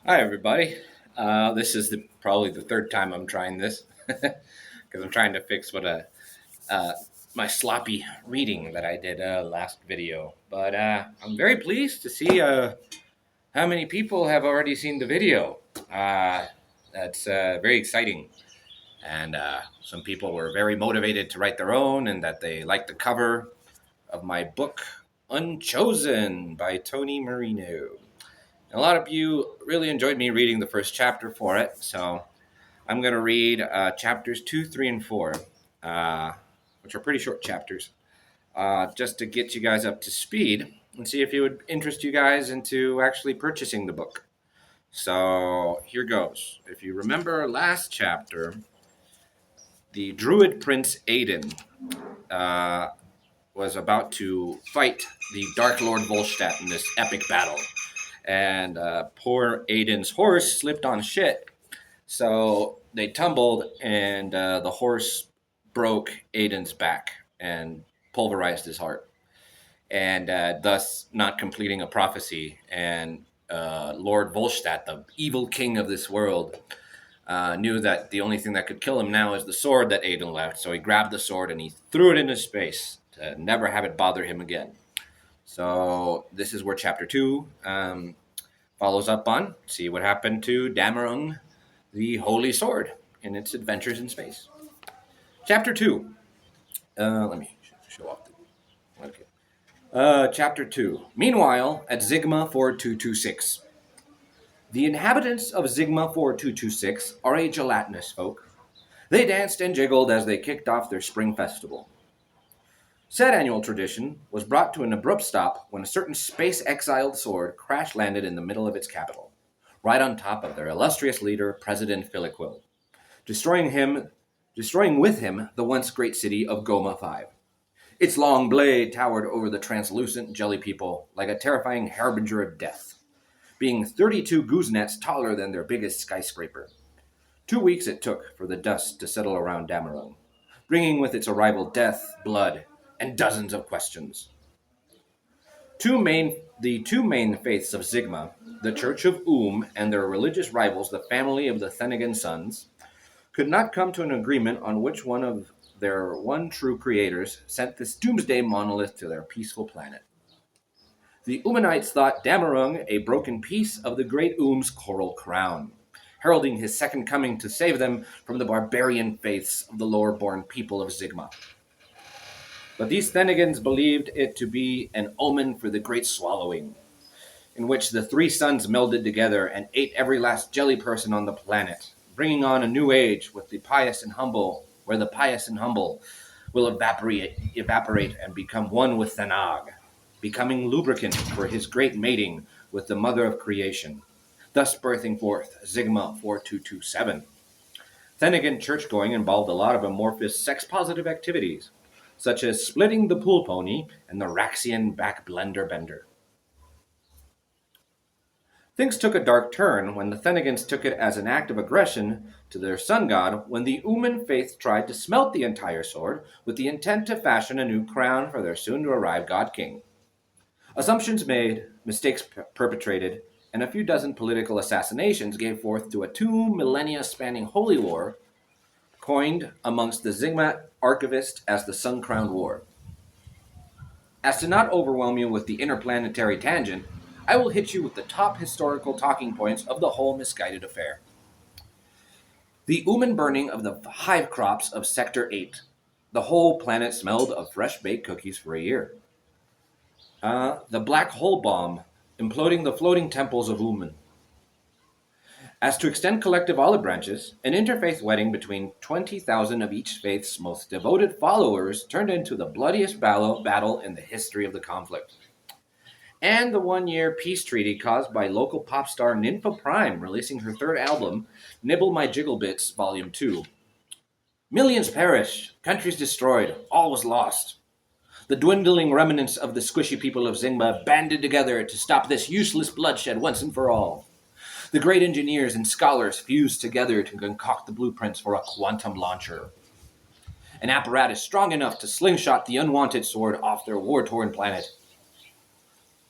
Hi, everybody. This is probably the third time I'm trying this because I'm trying to fix uh, my sloppy reading that I did last video. But I'm very pleased to see how many people have already seen the video. That's very exciting. And some people were very motivated to write their own and that they liked the cover of my book, Unchosen by Tony Marino. A lot of you really enjoyed me reading the first chapter for it, so I'm going to read chapters 2, 3, and 4, uh, which are pretty short chapters, just to get you guys up to speed and see if it would interest you guys into actually purchasing the book. So here goes. If you remember last chapter, the Druid Prince Aiden uh, was about to fight the Dark Lord Volstadt in this epic battle. And poor Aiden's horse slipped on shit. So they tumbled, and the horse broke Aiden's back and pulverized his heart, and thus not completing a prophecy. And Lord Volstadt, the evil king of this world, knew that the only thing that could kill him now is the sword that Aiden left. So he grabbed the sword and he threw it into space to never have it bother him again. So this is where chapter 2 follows up on. See what happened to Damarung, the Holy Sword, in its adventures in space. Chapter 2. Let me show off. Okay. Chapter 2. Meanwhile, at Sigma 4226. The inhabitants of Sigma 4226 are a gelatinous folk. They danced and jiggled as they kicked off their spring festival. Said annual tradition was brought to an abrupt stop when a certain space-exiled sword crash-landed in the middle of its capital, right on top of their illustrious leader, President Philiquil, destroying with him the once great city of Goma 5. Its long blade towered over the translucent jelly people like a terrifying harbinger of death, being 32 goosenets taller than their biggest skyscraper. 2 weeks it took for the dust to settle around Damarung, bringing with its arrival death, blood, and dozens of questions. The two main faiths of Sigma, the Church of and their religious rivals, the family of the Thenigan sons, could not come to an agreement on which one of their one true creators sent this doomsday monolith to their peaceful planet. The Umanites thought Damarung a broken piece of the great Oom's coral crown, heralding his second coming to save them from the barbarian faiths of the lower-born people of Sigma. But these Thenigans believed it to be an omen for the Great Swallowing, in which the three suns melded together and ate every last jelly person on the planet, bringing on a new age with the pious and humble, where the pious and humble will evaporate and become one with Thanag, becoming lubricant for his great mating with the mother of creation, thus birthing forth Sigma 4227. Thenigan church-going involved a lot of amorphous sex-positive activities, such as splitting the pool pony and the Raxian back blender bender. Things took a dark turn when the Thenigans took it as an act of aggression to their sun god when the Ooman faith tried to smelt the entire sword with the intent to fashion a new crown for their soon-to-arrive god king. Assumptions made, mistakes perpetrated, and a few dozen political assassinations gave forth to a 2 millennia-spanning holy war coined amongst the Sigma archivists as the Sun-Crowned War. As to not overwhelm you with the interplanetary tangent, I will hit you with the top historical talking points of the whole misguided affair. The Ooman burning of the hive crops of Sector 8. The whole planet smelled of fresh-baked cookies for a year. The black hole bomb, imploding the floating temples of Ooman. As to extend collective olive branches, an interfaith wedding between 20,000 of each faith's most devoted followers turned into the bloodiest battle in the history of the conflict. And the one-year peace treaty caused by local pop star Ninfa Prime releasing her third album, Nibble My Jiggle Bits, Volume 2. Millions perished, countries destroyed, all was lost. The dwindling remnants of the squishy people of Sigma banded together to stop this useless bloodshed once and for all. The great engineers and scholars fused together to concoct the blueprints for a quantum launcher, an apparatus strong enough to slingshot the unwanted sword off their war-torn planet.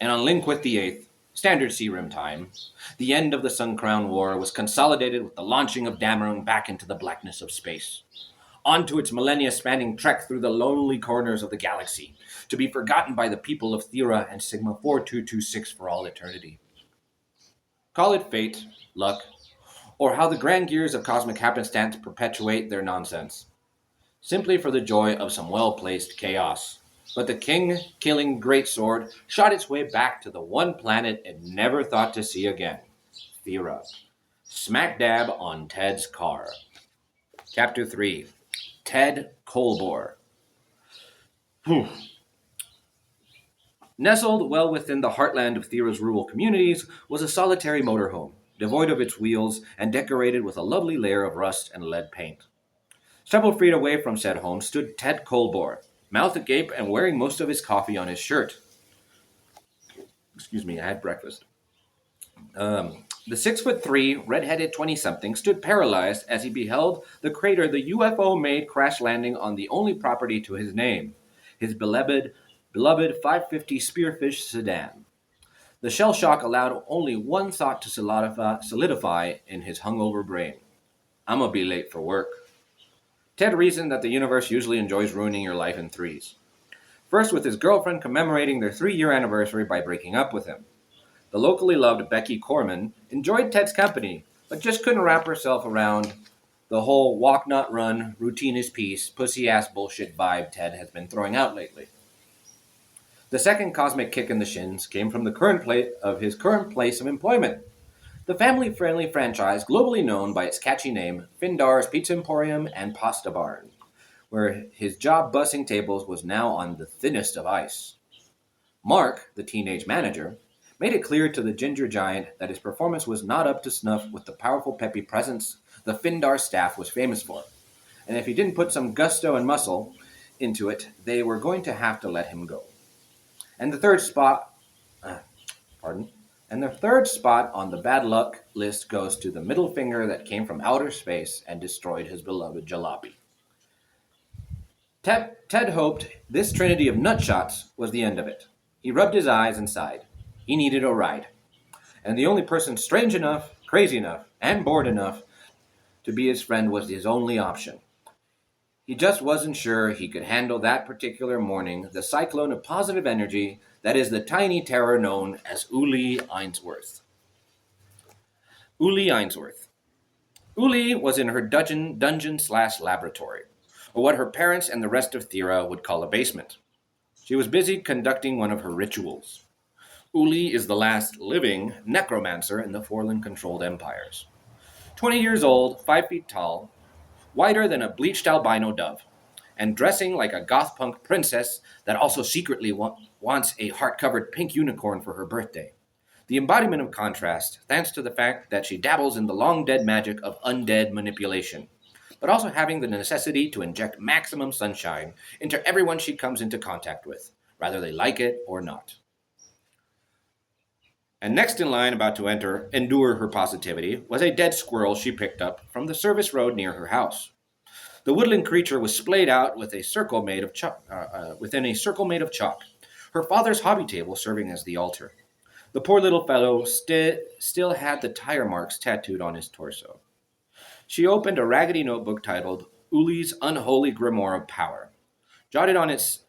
And on Linquith the Eighth, Standard Searim time. The end of the Sun Crown War was consolidated with the launching of Dameron back into the blackness of space, onto its millennia-spanning trek through the lonely corners of the galaxy, to be forgotten by the people of Thera and Sigma 4226 for all eternity. Call it fate, luck, or how the grand gears of cosmic happenstance perpetuate their nonsense, simply for the joy of some well-placed chaos. But the king-killing greatsword shot its way back to the one planet it never thought to see again, Thera, smack dab on Ted's car. Chapter 3, Ted Colbor. Nestled well within the heartland of Thera's rural communities was a solitary motorhome, devoid of its wheels and decorated with a lovely layer of rust and lead paint. Several feet away from said home stood Ted Colbor, mouth agape and wearing most of his coffee on his shirt. Excuse me, I had breakfast. The 6'3", red-headed 20-something stood paralyzed as he beheld the crater the UFO made crash landing on the only property to his name, his beloved 550 Spearfish sedan. The shell shock allowed only one thought to solidify in his hungover brain. I'm gonna be late for work. Ted reasoned that the universe usually enjoys ruining your life in threes. First, with his girlfriend commemorating their 3-year anniversary by breaking up with him. The locally loved Becky Corman enjoyed Ted's company, but just couldn't wrap herself around the whole walk not run, routine is peace, pussy-ass bullshit vibe Ted has been throwing out lately. The second cosmic kick in the shins came from his current place of employment. The family-friendly franchise globally known by its catchy name, Findar's Pizza Emporium and Pasta Barn, where his job bussing tables was now on the thinnest of ice. Mark, the teenage manager, made it clear to the ginger giant that his performance was not up to snuff with the powerful peppy presence the Findar staff was famous for, and if he didn't put some gusto and muscle into it, they were going to have to let him go. And the third spot on the bad luck list goes to the middle finger that came from outer space and destroyed his beloved jalopy. Ted hoped this trinity of nutshots was the end of it. He rubbed his eyes and sighed. He needed a ride. And the only person strange enough, crazy enough, and bored enough to be his friend was his only option. He just wasn't sure he could handle that particular morning the cyclone of positive energy that is the tiny terror known as Uli Ainsworth. Uli Ainsworth. Uli was in her dungeon/laboratory, or what her parents and the rest of Thera would call a basement. She was busy conducting one of her rituals. Uli is the last living necromancer in the Forlan-controlled empires. 20 years old, 5 feet tall, whiter than a bleached albino dove, and dressing like a goth punk princess that also secretly wants a heart-covered pink unicorn for her birthday. The embodiment of contrast, thanks to the fact that she dabbles in the long-dead magic of undead manipulation, but also having the necessity to inject maximum sunshine into everyone she comes into contact with, whether they like it or not. And next in line, about to endure her positivity, was a dead squirrel she picked up from the service road near her house. The woodland creature was splayed out with a circle made of within a circle made of chalk, her father's hobby table serving as the altar. The poor little fellow still had the tire marks tattooed on his torso. She opened a raggedy notebook titled Uli's Unholy Grimoire of Power, jotted on its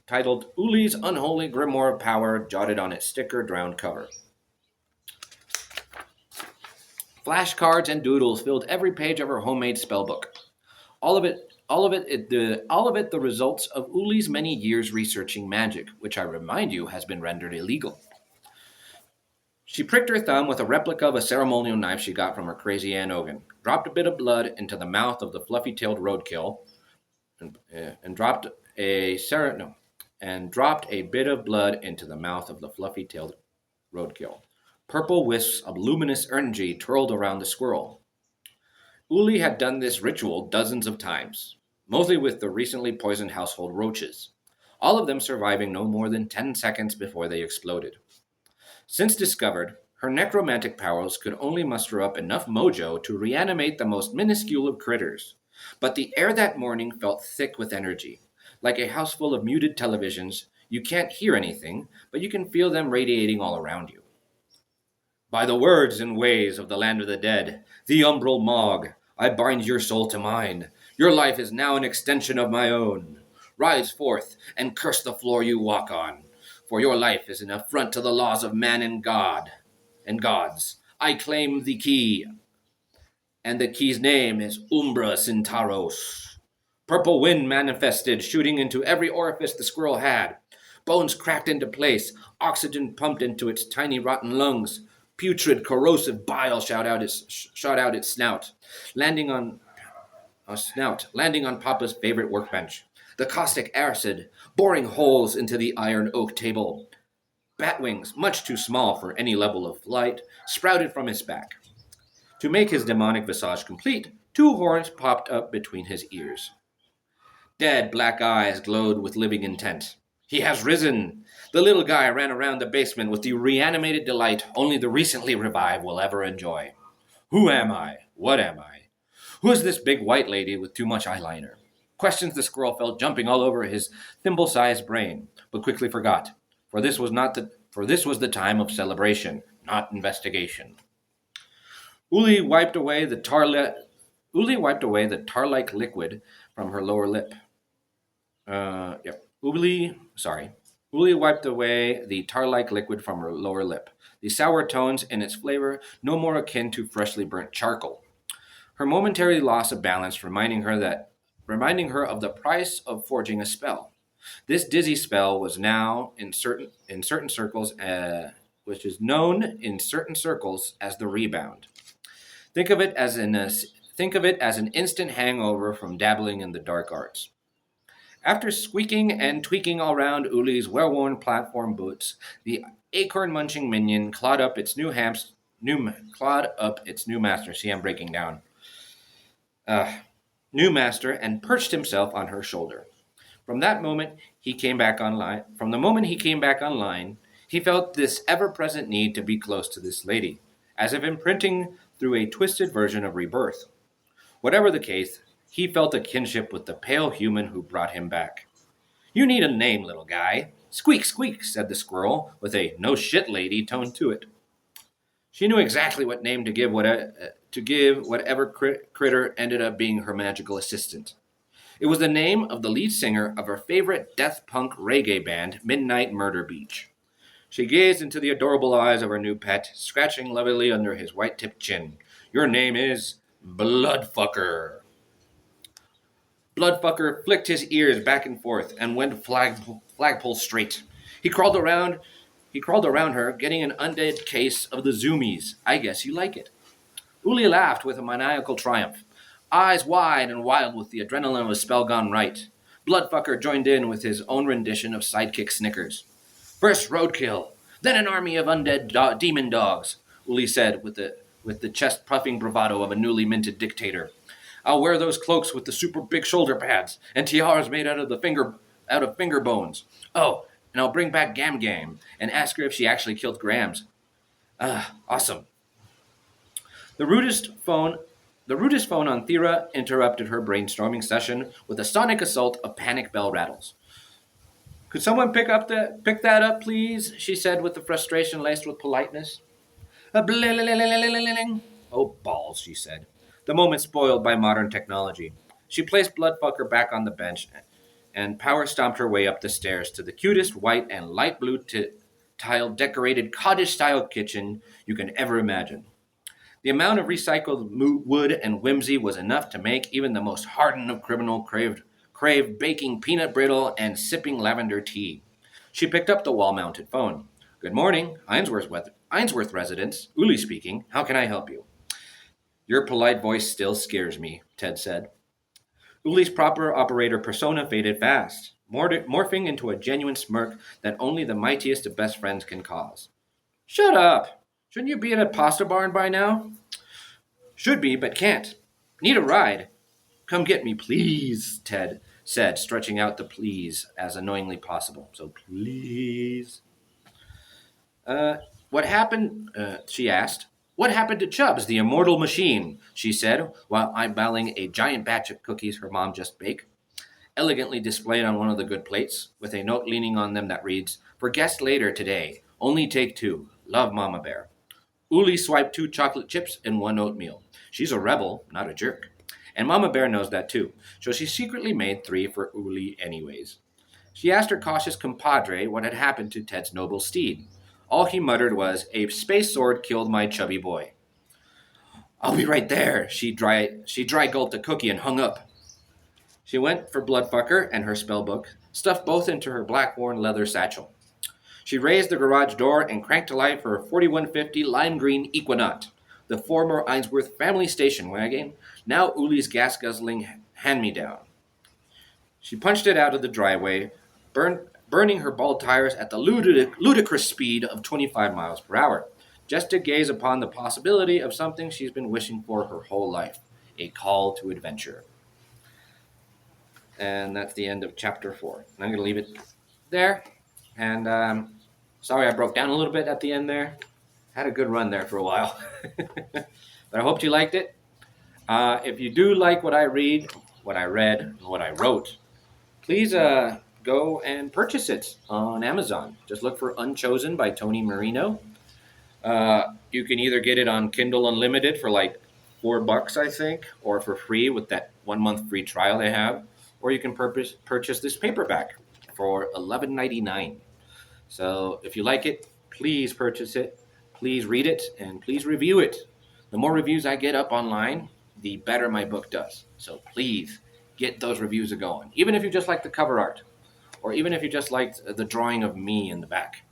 titled Uli's Unholy Grimoire of Power, jotted on its sticker-drowned cover. Flashcards and doodles filled every page of her homemade spellbook. All of it the results of Uli's many years researching magic, which I remind you has been rendered illegal. She pricked her thumb with a replica of a ceremonial knife she got from her crazy Aunt Ogan, dropped a bit of blood into the mouth of the fluffy-tailed roadkill, and dropped a bit of blood into the mouth of the fluffy-tailed roadkill. Purple wisps of luminous energy twirled around the squirrel. Uli had done this ritual dozens of times, mostly with the recently poisoned household roaches, all of them surviving no more than 10 seconds before they exploded. Since discovered, her necromantic powers could only muster up enough mojo to reanimate the most minuscule of critters, but the air that morning felt thick with energy, like a house full of muted televisions You can't hear anything, but you can feel them radiating all around you. By the words and ways of the land of the dead, the umbral Mog, I bind your soul to mine. Your life is now an extension of my own. Rise forth and curse the floor you walk on, for your life is an affront to the laws of man and God and gods. I claim the key, and the key's name is Umbra Cintaros. Purple wind manifested, shooting into every orifice the squirrel had. Bones cracked into place, oxygen pumped into its tiny rotten lungs. Putrid, corrosive bile shot out its snout, landing on landing on Papa's favorite workbench. The caustic acid boring holes into the iron oak table. Bat wings, much too small for any level of flight, sprouted from his back. To make his demonic visage complete, two horns popped up between his ears. Dead black eyes glowed with living intent. He has risen! The little guy ran around the basement with the reanimated delight only the recently revived will ever enjoy. Who am I? What am I? Who is this big white lady with too much eyeliner? Questions the squirrel felt jumping all over his thimble-sized brain, but quickly forgot, for this was the time of celebration, not investigation. Uli wiped away the tar-like liquid from her lower lip. Uli wiped away the tar-like liquid from her lower lip, the sour tones in its flavor no more akin to freshly burnt charcoal. Her momentary loss of balance reminding her of the price of forging a spell. This dizzy spell was now in certain circles, which is known in certain circles as the rebound. Think of it as an instant hangover from dabbling in the dark arts. After squeaking and tweaking all around Uli's well-worn platform boots, the acorn-munching minion clawed up its new master. See, I'm breaking down. New master, and perched himself on her shoulder. From the moment he came back online, he felt this ever-present need to be close to this lady, as if imprinting through a twisted version of rebirth. Whatever the case, he felt a kinship with the pale human who brought him back. You need a name, little guy. Squeak, squeak, said the squirrel, with a no shit lady tone to it. She knew exactly what name to give whatever critter ended up being her magical assistant. It was the name of the lead singer of her favorite death punk reggae band, Midnight Murder Beach. She gazed into the adorable eyes of her new pet, scratching lovingly under his white-tipped chin. Your name is Bloodfucker. Bloodfucker flicked his ears back and forth and went flagpole straight. He crawled around her, getting an undead case of the zoomies. I guess you like it. Uli laughed with a maniacal triumph, eyes wide and wild with the adrenaline of a spell gone right. Bloodfucker joined in with his own rendition of sidekick snickers. First roadkill, then an army of undead demon dogs, Uli said with the chest-puffing bravado of a newly minted dictator. I'll wear those cloaks with the super big shoulder pads and tiaras made out of finger bones. Oh, and I'll bring back Gam Gam and ask her if she actually killed Grams. Awesome. The rudest phone on Thera interrupted her brainstorming session with a sonic assault of panic bell rattles. Could someone pick that up, please? She said with the frustration laced with politeness. Oh, balls, she said, the moment spoiled by modern technology. She placed Bloodfucker back on the bench and power stomped her way up the stairs to the cutest white and light blue tile decorated cottage-style kitchen you can ever imagine. The amount of recycled wood and whimsy was enough to make even the most hardened of criminal crave baking peanut brittle and sipping lavender tea. She picked up the wall-mounted phone. Good morning, Ainsworth residence. Uli speaking. How can I help you? Your polite voice still scares me, Ted said. Uli's proper operator persona faded fast, morphing into a genuine smirk that only the mightiest of best friends can cause. Shut up! Shouldn't you be at a pasta barn by now? Should be, but can't. Need a ride. Come get me, please, Ted said, stretching out the please as annoyingly possible. So please. What happened? She asked. What happened to Chubbs, the immortal machine? She said, while eyeballing a giant batch of cookies her mom just baked. elegantly displayed on one of the good plates, with a note leaning on them that reads, "For guest later today, only take two. Love, Mama Bear." Uli swiped 2 chocolate chips and 1 oatmeal. She's a rebel, not a jerk. And Mama Bear knows that too, so she secretly made 3 for Uli anyways. She asked her cautious compadre what had happened to Ted's noble steed. All he muttered was, "A space sword killed my chubby boy." "I'll be right there." She dry gulped a cookie and hung up. She went for Bloodfucker and her spellbook, stuffed both into her black worn leather satchel. She raised the garage door and cranked to life her 4150 lime green Equinox, the former Ainsworth family station wagon, now Uli's gas-guzzling hand-me-down. She punched it out of the driveway, burning her bald tires at the ludicrous speed of 25 miles per hour, just to gaze upon the possibility of something she's been wishing for her whole life, a call to adventure. And that's the end of chapter 4. I'm going to leave it there. And sorry I broke down a little bit at the end there. Had a good run there for a while. But I hope you liked it. If you do like what I read, what I read, and what I wrote, please go and purchase it on Amazon. Just look for Unchosen by Tony Marino. You can either get it on Kindle Unlimited for like $4, I think, or for free with that 1 month free trial they have, or you can purchase this paperback for $11.99. So if you like it, please purchase it, please read it, and please review it. The more reviews I get up online, the better my book does. So please get those reviews going, even if you just like the cover art, or even if you just liked the drawing of me in the back.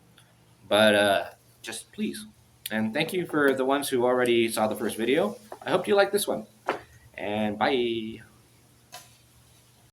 But just please. And thank you for the ones who already saw the first video. I hope you like this one. And bye.